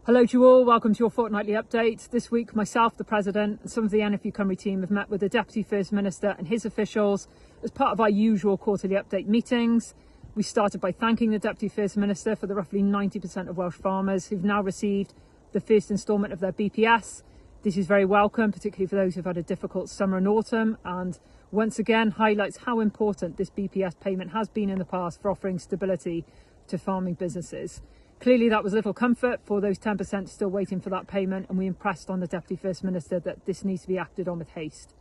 Hello to you all, welcome to your fortnightly update. This week myself, the President, and some of the NFU Cymru team have met with the Deputy First Minister and his officials as part of our usual quarterly update meetings. We started by thanking the Deputy First Minister for the roughly 90% of Welsh farmers who've now received the first instalment of their BPS. This is very welcome, particularly for those who've had a difficult summer and autumn, and once again highlights how important this BPS payment has been in the past for offering stability to farming businesses. Clearly that was little comfort for those 10% still waiting for that payment, and we impressed on the Deputy First Minister that this needs to be acted on with haste.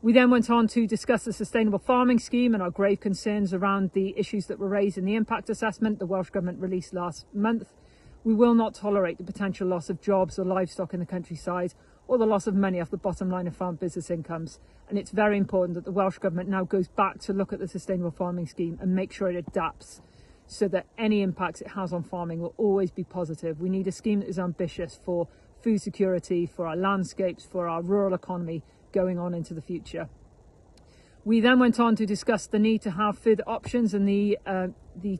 We then went on to discuss the sustainable farming scheme and our grave concerns around the issues that were raised in the impact assessment the Welsh Government released last month. We will not tolerate the potential loss of jobs or livestock in the countryside, or the loss of money off the bottom line of farm business incomes. And it's very important that the Welsh Government now goes back to look at the sustainable farming scheme and make sure it adapts, so that any impacts it has on farming will always be positive. We need a scheme that is ambitious for food security, for our landscapes, for our rural economy going on into the future. We then went on to discuss the need to have further options in the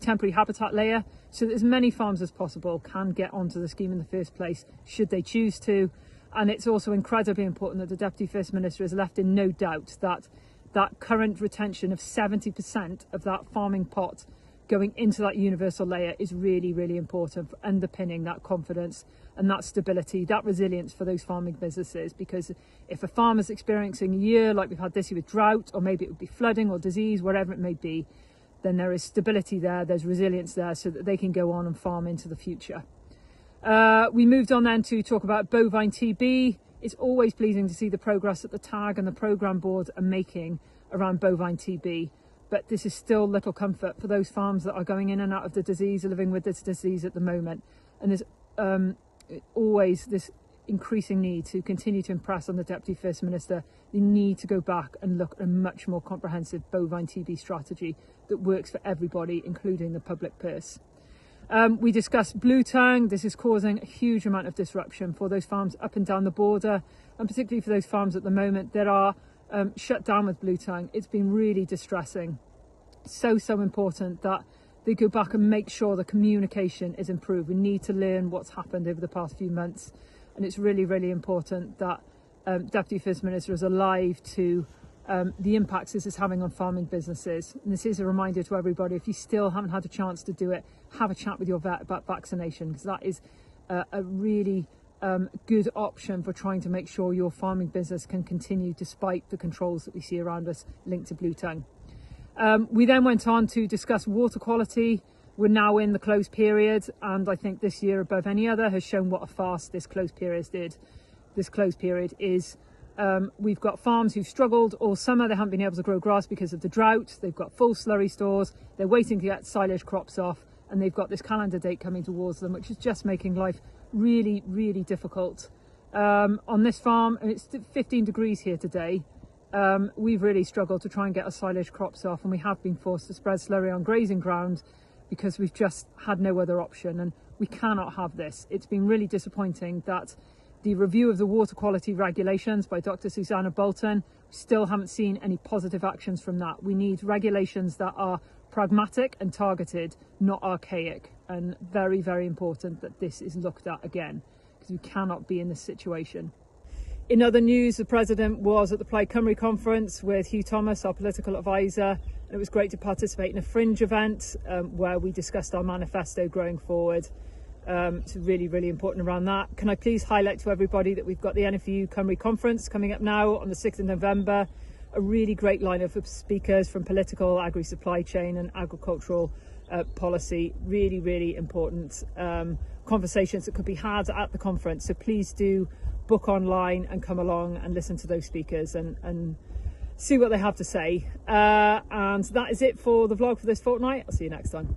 temporary habitat layer, so that as many farms as possible can get onto the scheme in the first place, should they choose to. And it's also incredibly important that the Deputy First Minister has left in no doubt that that current retention of 70% of that farming pot going into that universal layer is really, really important for underpinning that confidence and that stability, that resilience for those farming businesses. Because if a farmer's experiencing a year like we've had this year with drought, or maybe it would be flooding or disease, whatever it may be, then there is stability there, there's resilience there, so that they can go on and farm into the future. We moved on then to talk about bovine TB. It's always pleasing to see the progress that the TAG and the programme board are making around bovine TB. But this is still little comfort for those farms that are going in and out of the disease, or living with this disease at the moment. And there's always this increasing need to continue to impress on the Deputy First Minister the need to go back and look at a much more comprehensive bovine TB strategy that works for everybody, including the public purse. We discussed blue tongue. This is causing a huge amount of disruption for those farms up and down the border, and particularly for those farms at the moment that are shut down with blue tongue. It's been really distressing. So important that they go back and make sure the communication is improved. We need to learn what's happened over the past few months, and it's really, really important that Deputy First Minister is alive to the impacts this is having on farming businesses. And this is a reminder to everybody, if you still haven't had a chance to do it, have a chat with your vet about vaccination, because that is a really good option for trying to make sure your farming business can continue despite the controls that we see around us linked to blue tongue. We then went on to discuss water quality. We're now in the closed period, and I think this year above any other has shown what a farce this closed period is. We've got farms who've struggled all summer. They haven't been able to grow grass because of the drought. They've got full slurry stores. They're waiting to get silage crops off, and they've got this calendar date coming towards them, which is just making life really, really difficult. On this farm, and it's 15 degrees here today, we've really struggled to try and get our silage crops off, and we have been forced to spread slurry on grazing ground because we've just had no other option, and we cannot have this. It's been really disappointing that the review of the water quality regulations by Dr. Susanna Bolton, we still haven't seen any positive actions from that. We need regulations that are pragmatic and targeted, not archaic, and very, very important that this is looked at again, because we cannot be in this situation. In other news, the President was at the Plaid Cymru conference with Hugh Thomas, our political advisor, and it was great to participate in a fringe event where we discussed our manifesto growing forward. It's really, really important around that. Can I please highlight to everybody that we've got the NFU Cymru conference coming up now on the 6th of November, a really great lineup of speakers from political, agri-supply chain and agricultural policy. Really, really important conversations that could be had at the conference. So please do book online and come along and listen to those speakers and see what they have to say. And that is it for the vlog for this fortnight. I'll see you next time.